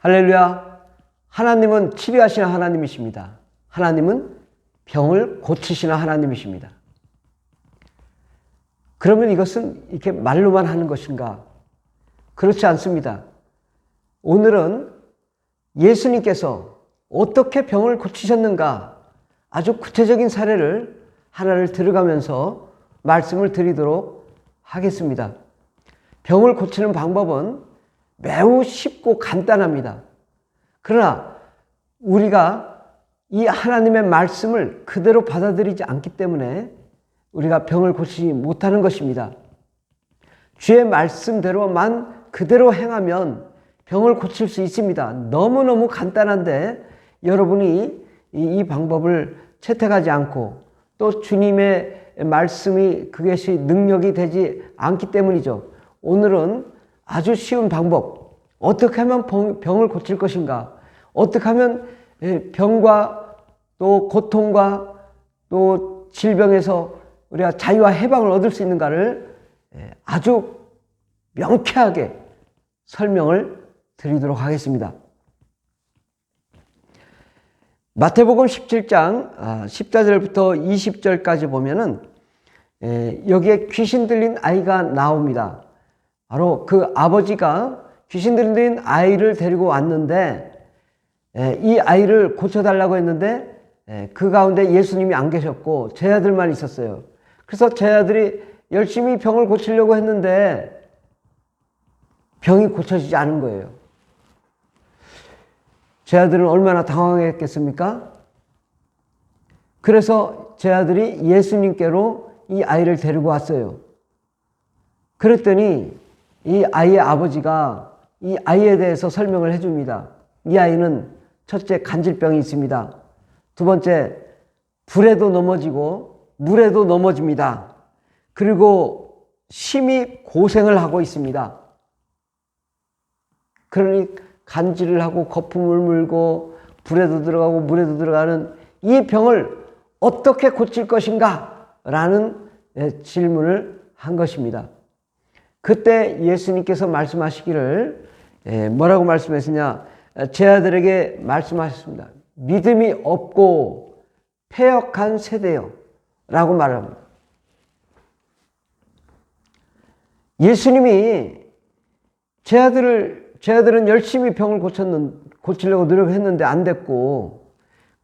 할렐루야. 하나님은 치료하시는 하나님이십니다. 하나님은 병을 고치시는 하나님이십니다. 그러면 이것은 이렇게 말로만 하는 것인가? 그렇지 않습니다. 오늘은 예수님께서 어떻게 병을 고치셨는가? 아주 구체적인 사례를 하나를 들어가면서 말씀을 드리도록 하겠습니다. 병을 고치는 방법은 매우 쉽고 간단합니다. 그러나 우리가 이 하나님의 말씀을 그대로 받아들이지 않기 때문에 우리가 병을 고치지 못하는 것입니다. 주의 말씀대로만 그대로 행하면 병을 고칠 수 있습니다. 너무너무 간단한데 여러분이 이 방법을 채택하지 않고 또 주님의 말씀이 그것이 능력이 되지 않기 때문이죠. 오늘은 아주 쉬운 방법, 어떻게 하면 병을 고칠 것인가, 어떻게 하면 병과 또 고통과 또 질병에서 우리가 자유와 해방을 얻을 수 있는가를 아주 명쾌하게 설명을 드리도록 하겠습니다. 마태복음 17장 14절부터 20절까지 보면은 여기에 귀신 들린 아이가 나옵니다. 바로 그 아버지가 귀신 들린 아이를 데리고 왔는데 이 아이를 고쳐달라고 했는데 그 가운데 예수님이 안 계셨고 제자들만 있었어요. 그래서 제자들이 열심히 병을 고치려고 했는데 병이 고쳐지지 않은 거예요. 제자들은 얼마나 당황했겠습니까? 그래서 제자들이 예수님께로 이 아이를 데리고 왔어요. 그랬더니 이 아이의 아버지가 이 아이에 대해서 설명을 해줍니다. 이 아이는 첫째 간질병이 있습니다. 두 번째 불에도 넘어지고 물에도 넘어집니다. 그리고 심히 고생을 하고 있습니다. 그러니 간질을 하고 거품을 물고 불에도 들어가고 물에도 들어가는 이 병을 어떻게 고칠 것인가? 라는 질문을 한 것입니다. 그때 예수님께서 말씀하시기를 뭐라고 말씀하시냐? 제자들에게 말씀하셨습니다. 믿음이 없고 패역한 세대요 라고 말합니다. 예수님이 제자들은 열심히 병을 고치려고 노력했는데 안 됐고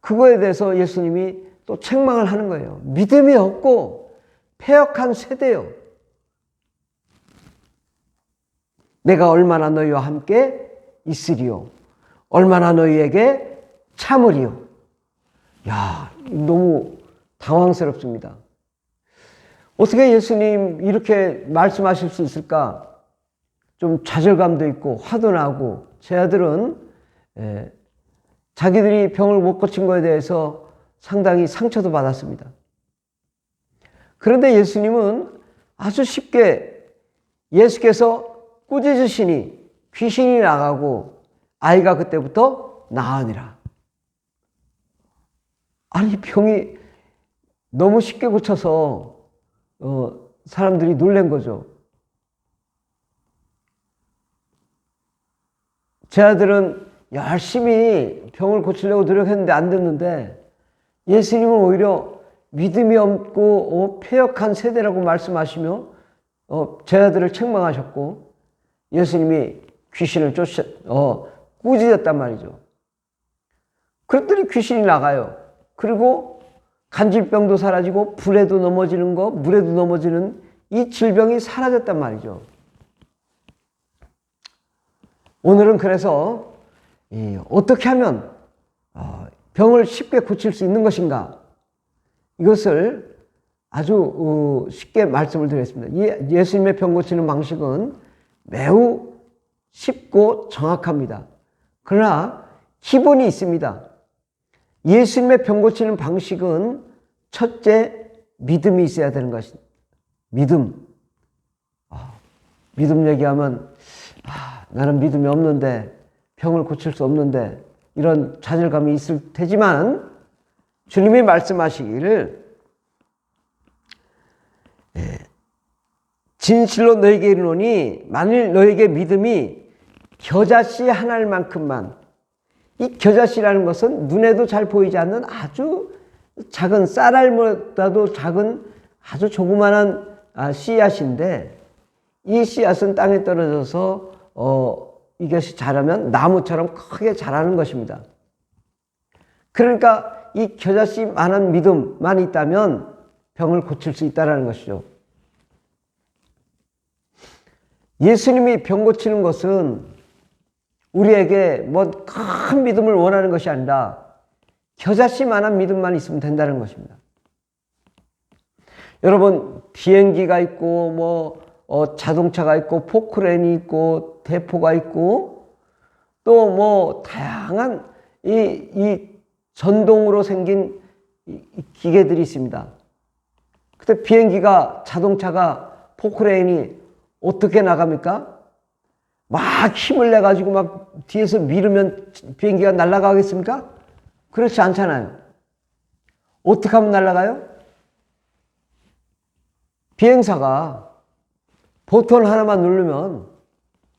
그거에 대해서 예수님이 또 책망을 하는 거예요. 믿음이 없고 패역한 세대요. 내가 얼마나 너희와 함께 있으리요. 얼마나 너희에게 참으리요. 야, 너무 당황스럽습니다. 어떻게 예수님 이렇게 말씀하실 수 있을까? 좀 좌절감도 있고 화도 나고 제자들은 자기들이 병을 못 고친 것에 대해서 상당히 상처도 받았습니다. 그런데 예수님은 아주 쉽게 예수께서 꾸짖으시니 귀신이 나가고 아이가 그때부터 나으니라. 아니 병이 너무 쉽게 고쳐서 사람들이 놀란 거죠. 제자들은 열심히 병을 고치려고 노력했는데 안 됐는데 예수님은 오히려 믿음이 없고 패역한 세대라고 말씀하시며 제자들을 책망하셨고 예수님이 귀신을 꾸짖었단 말이죠. 그랬더니 귀신이 나가요. 그리고 간질병도 사라지고 불에도 넘어지는 거, 물에도 넘어지는 이 질병이 사라졌단 말이죠. 오늘은 그래서 어떻게 하면 병을 쉽게 고칠 수 있는 것인가? 이것을 아주 쉽게 말씀을 드리겠습니다. 예수님의 병 고치는 방식은 매우 쉽고 정확합니다. 그러나 기본이 있습니다. 예수님의 병 고치는 방식은 첫째 믿음이 있어야 되는 것입니다. 믿음. 믿음 얘기하면 나는 믿음이 없는데 병을 고칠 수 없는데 이런 좌절감이 있을 테지만 주님이 말씀하시기를 진실로 너에게 이르노니 만일 너에게 믿음이 겨자씨 하나만큼만, 이 겨자씨라는 것은 눈에도 잘 보이지 않는 아주 작은 쌀알보다도 작은 아주 조그마한 씨앗인데, 이 씨앗은 땅에 떨어져서 이것이 자라면 나무처럼 크게 자라는 것입니다. 그러니까 이 겨자씨만한 믿음만 있다면 병을 고칠 수 있다는 것이죠. 예수님이 병 고치는 것은 우리에게 뭐 큰 믿음을 원하는 것이 아니라 겨자씨만한 믿음만 있으면 된다는 것입니다. 여러분, 비행기가 있고 자동차가 있고 포크레인이 있고 대포가 있고 또 뭐 다양한 이 전동으로 생긴 기계들이 있습니다. 근데 비행기가, 자동차가, 포크레인이 어떻게 나갑니까? 막 힘을 내 가지고 막 뒤에서 밀으면 비행기가 날아가겠습니까? 그렇지 않잖아요. 어떻게 하면 날아가요? 비행사가 버튼 하나만 누르면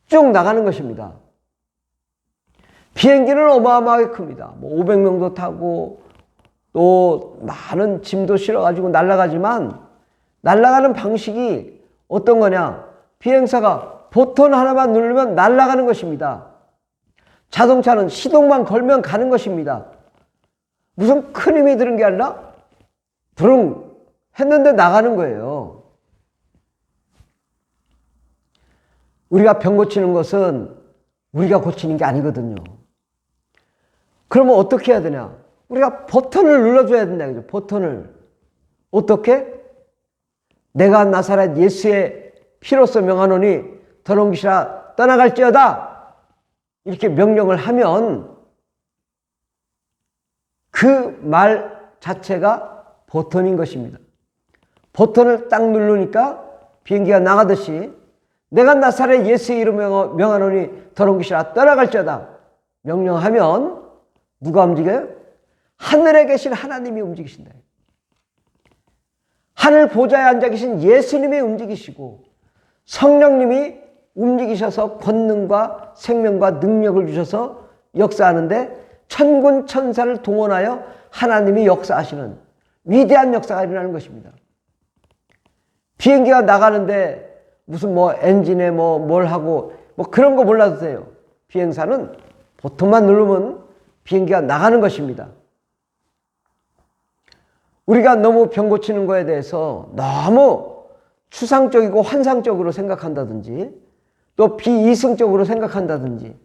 쭉 나가는 것입니다. 비행기는 어마어마하게 큽니다. 500명도 타고 또 많은 짐도 실어가지고 날아가지만, 날아가는 방식이 어떤 거냐? 비행사가 버튼 하나만 누르면 날아가는 것입니다. 자동차는 시동만 걸면 가는 것입니다. 무슨 큰 힘이 드는 게 아니라 부릉 했는데 나가는 거예요. 우리가 병 고치는 것은 우리가 고치는 게 아니거든요. 그러면 어떻게 해야 되냐? 우리가 버튼을 눌러줘야 된다. 그죠? 버튼을. 어떻게? 내가 나사렛 예수의 피로써 명하노니 더러운 귀신아 떠나갈지어다. 이렇게 명령을 하면 그 말 자체가 버튼인 것입니다. 버튼을 딱 누르니까 비행기가 나가듯이 내가 나사렛 예수의 이름으로 명하노니 더러운 귀신아 떠나갈지어다. 명령하면 누가 움직여요? 하늘에 계신 하나님이 움직이신다. 하늘 보좌에 앉아 계신 예수님이 움직이시고 성령님이 움직이셔서 권능과 생명과 능력을 주셔서 역사하는데, 천군 천사를 동원하여 하나님이 역사하시는 위대한 역사가 일어나는 것입니다. 비행기가 나가는데 무슨 엔진에 뭘 하고 그런 거 몰라도 돼요. 비행사는 버튼만 누르면 비행기가 나가는 것입니다. 우리가 너무 병 고치는 거에 대해서 너무 추상적이고 환상적으로 생각한다든지 또 비이성적으로 생각한다든지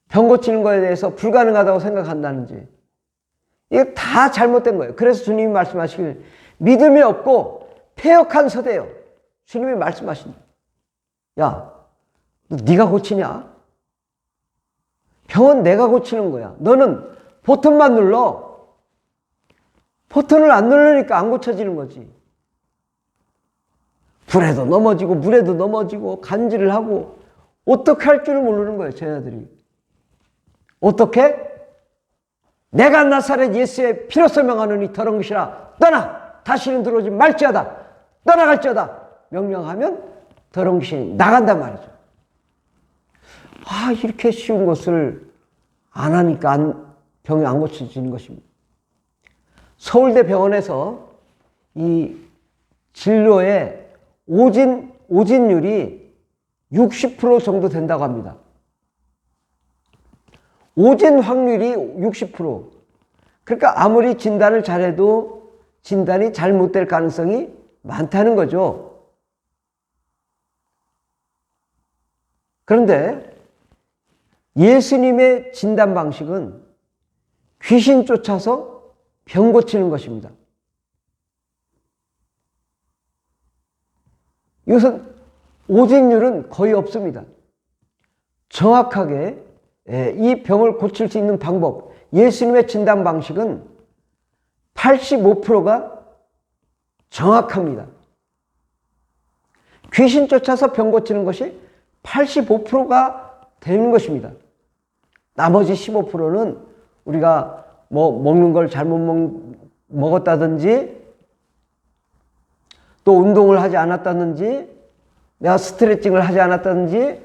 병 고치는 거에 대해서 불가능하다고 생각한다든지, 이게 다 잘못된 거예요. 그래서 주님이 말씀하시길 믿음이 없고 패역한 서대요. 주님이 말씀하신다. 야, 너 네가 고치냐? 병은 내가 고치는 거야. 너는 버튼만 눌러. 버튼을 안 누르니까 안 고쳐지는 거지. 불에도 넘어지고 물에도 넘어지고 간질을 하고 어떻게 할 줄을 모르는 거예요, 저희들이. 어떻게? 내가 나사렛 예수의 피로써 명하노니 더러운 것이라 떠나! 다시는 들어오지 말지어다! 떠나갈지어다! 명령하면 더러운 것이 나간단 말이죠. 이렇게 쉬운 것을 안 하니까 병이 안 고쳐지는 것입니다. 서울대 병원에서 이 진료의 오진율이 60% 정도 된다고 합니다. 오진 확률이 60%. 그러니까 아무리 진단을 잘해도 진단이 잘못될 가능성이 많다는 거죠. 그런데 예수님의 진단 방식은 귀신 쫓아서 병 고치는 것입니다. 이것은 오진율은 거의 없습니다. 정확하게 이 병을 고칠 수 있는 방법, 예수님의 진단 방식은 85%가 정확합니다. 귀신 쫓아서 병 고치는 것이 85%가 되는 것입니다. 나머지 15%는 우리가 먹는 걸 잘못 먹었다든지 또 운동을 하지 않았다든지 내가 스트레칭을 하지 않았다든지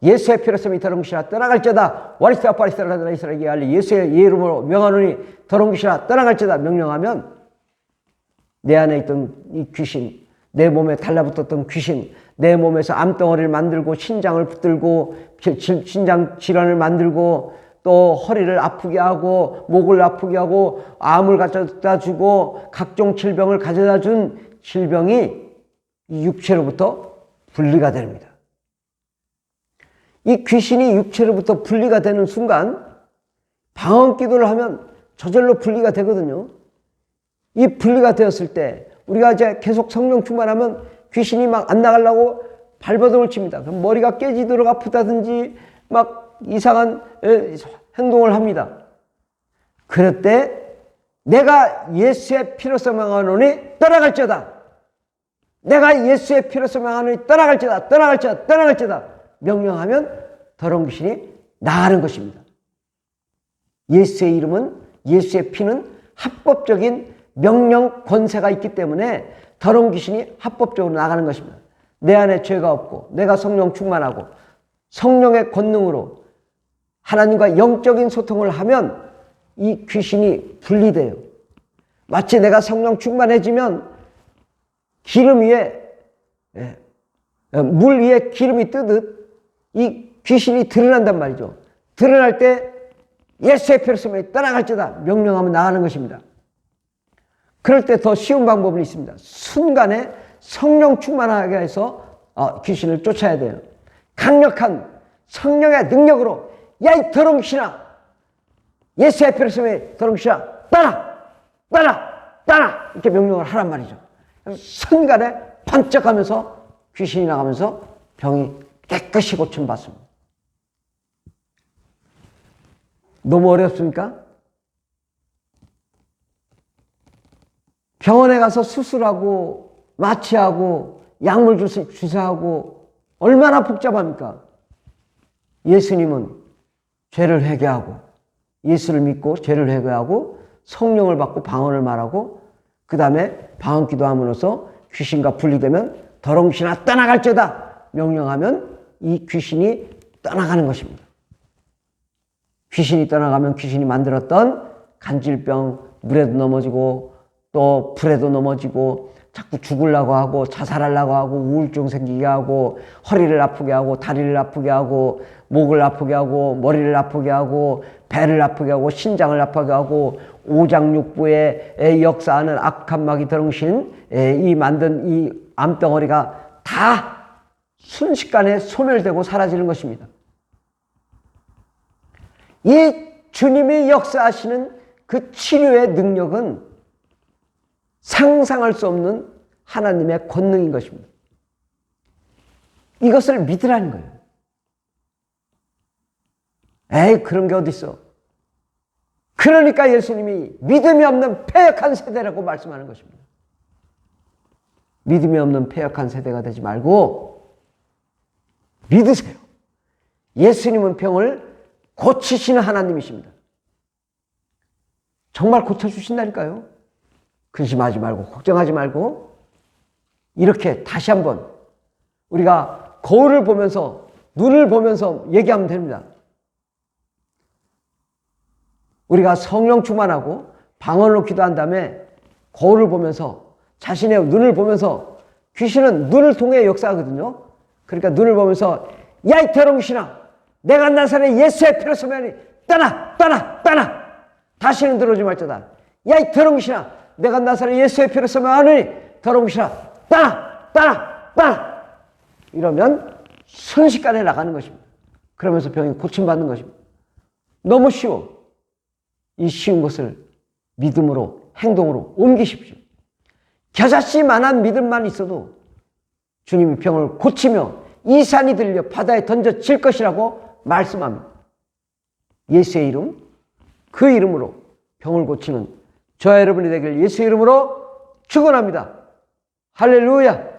예수의 피로 씀이 더러운 귀신아 떠나갈지어다. 와리스와 파리스라 이스라엘에게 알리 예수의 이름으로 명하노니 더러운 귀신아 떠나갈지어다 명령하면 내 안에 있던 이 귀신, 내 몸에 달라붙었던 귀신, 내 몸에서 암덩어리를 만들고 신장을 붙들고 신장 질환을 만들고 또 허리를 아프게 하고 목을 아프게 하고 암을 가져다 주고 각종 질병을 가져다 준 질병이 이 육체로부터 분리가 됩니다. 이 귀신이 육체로부터 분리가 되는 순간 방언 기도를 하면 저절로 분리가 되거든요. 이 분리가 되었을 때 우리가 이제 계속 성령 충만하면 귀신이 막 안 나가려고 발버둥을 칩니다. 그럼 머리가 깨지도록 아프다든지 막 이상한 행동을 합니다. 그럴 때 내가 예수의 피로서 명하노니 떠나갈지어다. 내가 예수의 피로서 명하노니 떠나갈지어다. 떠나갈지어다. 떠나갈지어다. 명령하면 더러운 귀신이 나가는 것입니다. 예수의 이름은, 예수의 피는 합법적인 명령 권세가 있기 때문에 더러운 귀신이 합법적으로 나가는 것입니다. 내 안에 죄가 없고 내가 성령 충만하고 성령의 권능으로 하나님과 영적인 소통을 하면 이 귀신이 분리돼요. 마치 내가 성령 충만해지면 기름 위에 물 위에 기름이 뜨듯 이 귀신이 드러난단 말이죠. 드러날 때 예수의 피로 씀이 떠나갈지어다 명령하면 나가는 것입니다. 그럴 때 더 쉬운 방법은 있습니다. 순간에 성령 충만하게 해서 귀신을 쫓아야 돼요. 강력한 성령의 능력으로 야 이 더러운 귀신아, 예수의 피로 씀이 더러운 귀신아 떠나 이렇게 명령을 하란 말이죠. 순간에 반짝하면서 귀신이 나가면서 병이 깨끗이 고침받습니다. 너무 어렵습니까? 병원에 가서 수술하고 마취하고 약물 주사하고 얼마나 복잡합니까? 예수님은 죄를 회개하고 예수를 믿고 죄를 회개하고 성령을 받고 방언을 말하고 그 다음에 방언 기도함으로써 귀신과 분리되면 더러운 귀신아 떠나갈지어다 명령하면 이 귀신이 떠나가는 것입니다. 귀신이 떠나가면 귀신이 만들었던 간질병, 물에도 넘어지고 또 불에도 넘어지고 자꾸 죽으려고 하고 자살하려고 하고 우울증 생기게 하고 허리를 아프게 하고 다리를 아프게 하고 목을 아프게 하고 머리를 아프게 하고 배를 아프게 하고 신장을 아프게 하고 오장육부에 역사하는 악한 마귀 더러운 이 만든 이 암덩어리가 다 순식간에 소멸되고 사라지는 것입니다. 이 주님이 역사하시는 그 치료의 능력은 상상할 수 없는 하나님의 권능인 것입니다. 이것을 믿으라는 거예요. 에이, 그런 게 어딨어. 그러니까 예수님이 믿음이 없는 패역한 세대라고 말씀하는 것입니다. 믿음이 없는 패역한 세대가 되지 말고 믿으세요. 예수님은 병을 고치시는 하나님이십니다. 정말 고쳐주신다니까요. 근심하지 말고 걱정하지 말고 이렇게 다시 한번 우리가 거울을 보면서 눈을 보면서 얘기하면 됩니다. 우리가 성령 충만하고 방언으로 기도한 다음에 거울을 보면서 자신의 눈을 보면서 귀신은 눈을 통해 역사하거든요. 그러니까 눈을 보면서 야 이 더러운 귀신아 내가 나사렛 예수의 피로 씀이 떠나 다시는 들어오지 말자다. 야 이 더러운 귀신아 내가 나사렛 예수의 피로 씀이 더러운 귀신아 떠나 이러면 순식간에 나가는 것입니다. 그러면서 병이 고침받는 것입니다. 너무 쉬워. 이 쉬운 것을 믿음으로 행동으로 옮기십시오. 겨자씨만한 믿음만 있어도 주님이 병을 고치며 이 산이 들려 바다에 던져질 것이라고 말씀합니다. 예수의 이름, 그 이름으로 병을 고치는 저와 여러분이 되길 예수의 이름으로 축원합니다. 할렐루야.